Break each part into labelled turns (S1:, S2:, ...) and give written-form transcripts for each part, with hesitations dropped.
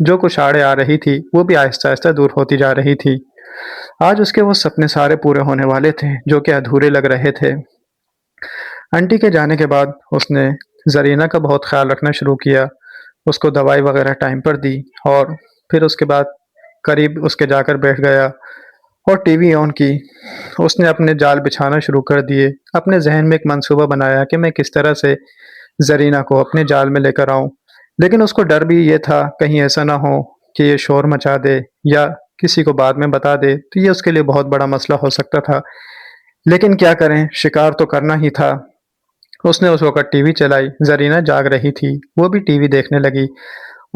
S1: جو کچھ آڑے آ رہی تھی وہ بھی آہستہ آہستہ دور ہوتی جا رہی تھی۔ آج اس کے وہ سپنے سارے پورے ہونے والے تھے جو کہ ادھورے لگ رہے تھے۔ آنٹی کے جانے کے بعد اس نے زرینہ کا بہت خیال رکھنا شروع کیا، اس کو دوائی وغیرہ ٹائم پر دی، اور پھر اس کے بعد قریب اس کے جا کر بیٹھ گیا اور ٹی وی آن کی۔ اس نے اپنے جال بچھانا شروع کر دیے، اپنے ذہن میں ایک منصوبہ بنایا کہ میں کس طرح سے زرینہ کو اپنے جال میں لے کر آؤں، لیکن اس کو ڈر بھی یہ تھا کہیں ایسا نہ ہو کہ یہ شور مچا دے یا کسی کو بعد میں بتا دے تو یہ اس کے لیے بہت بڑا مسئلہ ہو سکتا تھا۔ لیکن کیا کریں، شکار تو کرنا ہی تھا۔ اس نے اس وقت ٹی وی چلائی، زرینہ جاگ رہی تھی، وہ بھی ٹی وی دیکھنے لگی۔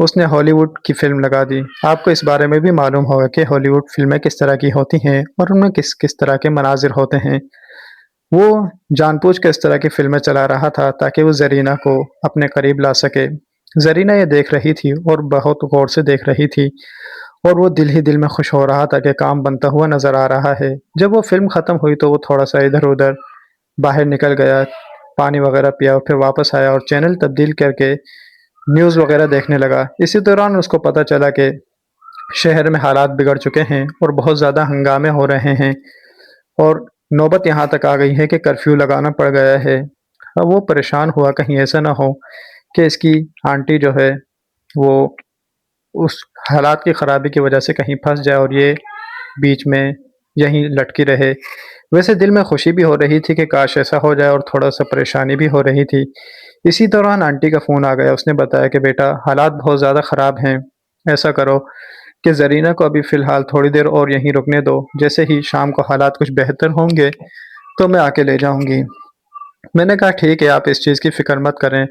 S1: اس نے ہالی ووڈ کی فلم لگا دی۔ آپ کو اس بارے میں بھی معلوم ہوگا کہ ہالی ووڈ فلمیں کس طرح کی ہوتی ہیں اور ان میں کس کس طرح کے مناظر ہوتے ہیں۔ وہ جان بوجھ کے اس طرح کی فلمیں چلا رہا تھا تاکہ وہ زرینہ کو اپنے قریب لا سکے۔ زرینہ یہ دیکھ رہی تھی اور بہت غور سے دیکھ رہی تھی، اور وہ دل ہی دل میں خوش ہو رہا تھا کہ کام بنتا ہوا نظر آ رہا ہے۔ جب وہ فلم ختم ہوئی تو وہ تھوڑا سا ادھر ادھر باہر نکل گیا، پانی وغیرہ پیا اور پھر واپس آیا اور چینل تبدیل کر کے نیوز وغیرہ دیکھنے لگا۔ اسی دوران اس کو پتہ چلا کہ شہر میں حالات بگڑ چکے ہیں اور بہت زیادہ ہنگامے ہو رہے ہیں، اور نوبت یہاں تک آ گئی ہے کہ کرفیو لگانا پڑ گیا ہے۔ اب وہ پریشان ہوا کہیں ایسا نہ ہو کہ اس کی آنٹی جو ہے وہ اس حالات کی خرابی کی وجہ سے کہیں پھنس جائے اور یہ بیچ میں یہیں لٹکی رہے۔ ویسے دل میں خوشی بھی ہو رہی تھی کہ کاش ایسا ہو جائے، اور تھوڑا سا پریشانی بھی ہو رہی تھی۔ اسی دوران آنٹی کا فون آ گیا۔ اس نے بتایا کہ بیٹا حالات بہت زیادہ خراب ہیں، ایسا کرو کہ زرینہ کو ابھی فی الحال تھوڑی دیر اور یہیں رکنے دو، جیسے ہی شام کو حالات کچھ بہتر ہوں گے تو میں آ کے لے جاؤں گی۔ میں نے کہا ٹھیک ہے، آپ اس چیز کی فکر مت کریں۔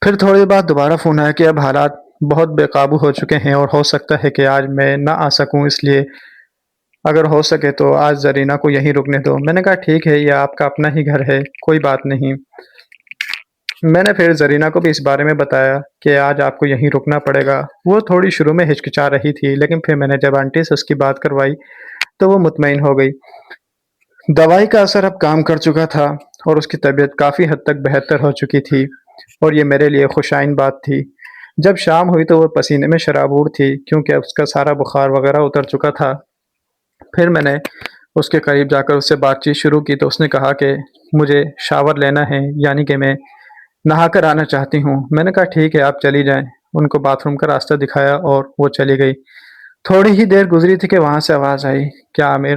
S1: پھر تھوڑی دیر بعد دوبارہ فون آیا کہ اب حالات بہت بے قابو ہو چکے ہیں اور ہو سکتا ہے کہ آج میں نہ آ سکوں، اس لیے اگر ہو سکے تو آج زرینہ کو یہیں رکنے دو۔ میں نے کہا ٹھیک ہے، یہ آپ کا اپنا ہی گھر ہے، کوئی بات نہیں۔ میں نے پھر زرینہ کو بھی اس بارے میں بتایا کہ آج آپ کو یہیں رکنا پڑے گا۔ وہ تھوڑی شروع میں ہچکچا رہی تھی، لیکن پھر میں نے جب آنٹی سے اس کی بات کروائی تو وہ مطمئن ہو گئی۔ دوائی کا اثر اب کام کر چکا تھا اور اس کی طبیعت کافی حد تک بہتر ہو چکی تھی، اور یہ میرے لیے خوشائن بات تھی۔ جب شام ہوئی تو وہ پسینے میں شرابور تھی کیونکہ اس کا سارا بخار وغیرہ اتر چکا تھا۔ پھر میں نے اس کے قریب جا کر اس سے بات چیت شروع کی تو اس نے کہا کہ مجھے شاور لینا ہے، یعنی کہ میں نہا کر آنا چاہتی ہوں۔ میں نے کہا ٹھیک ہے، آپ چلی جائیں۔ ان کو باتھ روم کا راستہ دکھایا اور وہ چلی گئی۔ تھوڑی ہی دیر گزری تھی کہ وہاں سے آواز آئی، کیا عامر،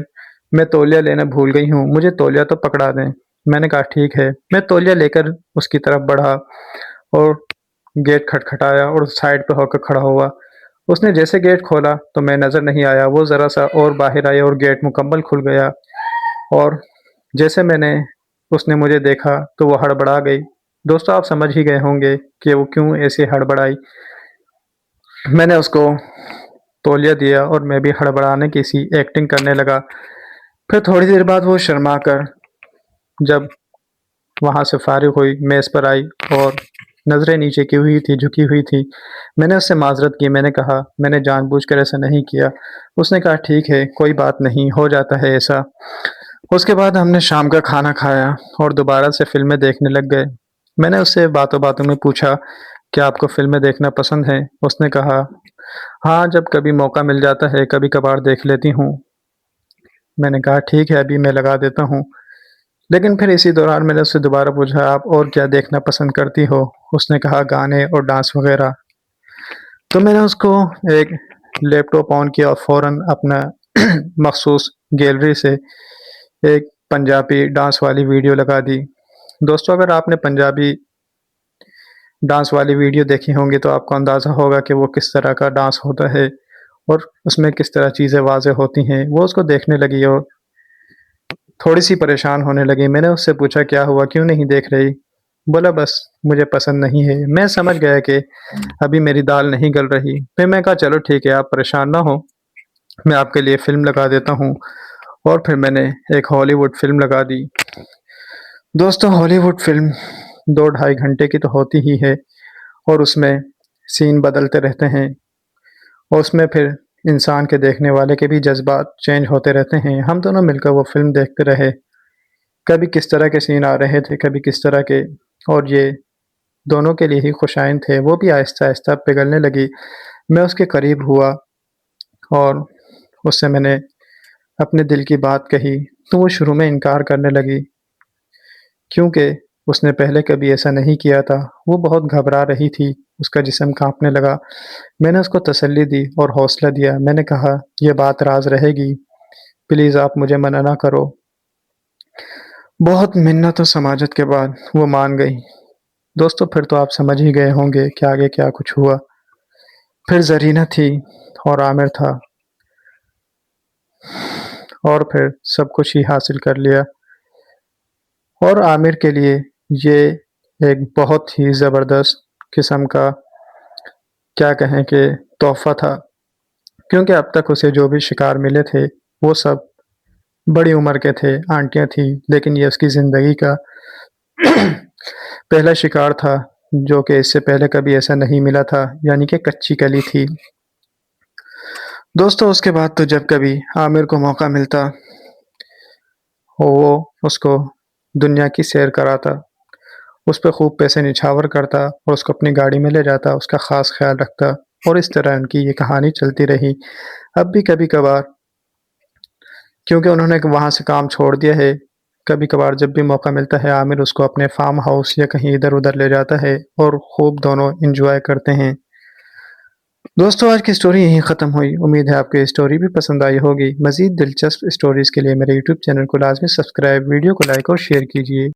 S1: میں تولیہ لینا بھول گئی ہوں، مجھے تولیہ تو پکڑا دیں۔ میں نے کہا ٹھیک ہے۔ میں تولیہ لے کر اس کی طرف بڑھا اور گیٹ کھٹکھٹایا اور سائڈ پہ ہو کر کھڑا ہوا۔ اس نے جیسے گیٹ کھولا تو میں نظر نہیں آیا، وہ ذرا سا اور باہر آئی اور گیٹ مکمل کھل گیا، اور جیسے اس نے مجھے دیکھا تو وہ ہڑبڑا گئی۔ دوستو آپ سمجھ ہی گئے ہوں گے کہ وہ کیوں ایسے ہڑبڑائی۔ میں نے اس کو تولیہ دیا اور میں بھی ہڑبڑانے کی سی ایکٹنگ کرنے لگا۔ پھر تھوڑی دیر بعد وہ شرما کر جب وہاں سے فارغ ہوئی میز پر آئی اور نظریں نیچے کی ہوئی تھی، جھکی ہوئی تھی۔ میں نے اس سے معذرت کی، میں نے کہا میں نے جان بوجھ کر ایسا نہیں کیا۔ اس نے کہا ٹھیک ہے، کوئی بات نہیں، ہو جاتا ہے ایسا۔ اس کے بعد ہم نے شام کا کھانا کھایا اور دوبارہ سے فلمیں دیکھنے لگ گئے۔ میں نے اس سے باتوں باتوں میں پوچھا کہ آپ کو فلمیں دیکھنا پسند ہے؟ اس نے کہا ہاں، جب کبھی موقع مل جاتا ہے کبھی کبھار دیکھ لیتی ہوں۔ میں نے کہا ٹھیک ہے، ابھی میں لگا دیتا ہوں۔ لیکن پھر اسی دوران میں نے اس سے دوبارہ پوچھا آپ اور کیا دیکھنا پسند کرتی ہو؟ اس نے کہا گانے اور ڈانس وغیرہ۔ تو میں نے اس کو ایک لیپ ٹاپ آن کیا اور فوراً اپنا مخصوص گیلری سے ایک پنجابی ڈانس والی ویڈیو لگا دی۔ دوستو اگر آپ نے پنجابی ڈانس والی ویڈیو دیکھی ہوں گی تو آپ کو اندازہ ہوگا کہ وہ کس طرح کا ڈانس ہوتا ہے اور اس میں کس طرح چیزیں واضح ہوتی ہیں۔ وہ اس کو دیکھنے لگی اور تھوڑی سی پریشان ہونے لگی۔ میں نے اس سے پوچھا کیا ہوا، کیوں نہیں دیکھ رہی؟ بولا بس مجھے پسند نہیں ہے۔ میں سمجھ گیا کہ ابھی میری دال نہیں گل رہی۔ پھر میں کہا چلو ٹھیک ہے، آپ پریشان نہ ہو، میں آپ کے لیے فلم لگا دیتا ہوں، اور پھر میں نے ایک ہالی ووڈ فلم لگا دی۔ دوستو ہالی ووڈ فلم 2-2.5 گھنٹے کی تو ہوتی ہی ہے، اور اس میں سین بدلتے رہتے ہیں، اور اس میں پھر انسان کے دیکھنے والے کے بھی جذبات چینج ہوتے رہتے ہیں۔ ہم دونوں مل کر وہ فلم دیکھتے رہے، کبھی کس طرح کے سین آ رہے تھے، کبھی کس طرح کے، اور یہ دونوں کے لیے ہی خوشائن تھے۔ وہ بھی آہستہ آہستہ پگھلنے لگی۔ میں اس کے قریب ہوا اور اس سے میں نے اپنے دل کی بات کہی تو وہ شروع میں انکار کرنے لگی، کیونکہ اس نے پہلے کبھی ایسا نہیں کیا تھا۔ وہ بہت گھبرا رہی تھی، اس کا جسم کانپنے لگا۔ میں نے اس کو تسلی دی اور حوصلہ دیا۔ میں نے کہا، یہ بات راز رہے گی، پلیز آپ مجھے منع نہ کرو۔ بہت منت و سماجت کے بعد وہ مان گئی۔ دوستو پھر تو آپ سمجھ ہی گئے ہوں گے کہ آگے کیا کچھ ہوا۔ پھر زرینہ تھی اور عامر تھا، اور پھر سب کچھ ہی حاصل کر لیا۔ اور عامر کے لیے یہ ایک بہت ہی زبردست قسم کا کیا کہیں کہ تحفہ تھا، کیونکہ اب تک اسے جو بھی شکار ملے تھے وہ سب بڑی عمر کے تھے، آنٹیاں تھیں، لیکن یہ اس کی زندگی کا پہلا شکار تھا جو کہ اس سے پہلے کبھی ایسا نہیں ملا تھا، یعنی کہ کچی کلی تھی۔ دوستو اس کے بعد تو جب کبھی عامر کو موقع ملتا وہ اس کو دنیا کی سیر کراتا، اس پہ خوب پیسے نچھاور کرتا اور اس کو اپنی گاڑی میں لے جاتا، اس کا خاص خیال رکھتا، اور اس طرح ان کی یہ کہانی چلتی رہی۔ اب بھی کبھی کبھار، کیونکہ انہوں نے وہاں سے کام چھوڑ دیا ہے، کبھی کبھار جب بھی موقع ملتا ہے عامر اس کو اپنے فارم ہاؤس یا کہیں ادھر ادھر لے جاتا ہے اور خوب دونوں انجوائے کرتے ہیں۔ دوستو آج کی سٹوری یہیں ختم ہوئی۔ امید ہے آپ کو یہ سٹوری بھی پسند آئی ہوگی۔ مزید دلچسپ سٹوریز کے لیے میرے یوٹیوب چینل کو لازمی سبسکرائب، ویڈیو کو لائک اور شیئر کیجیے۔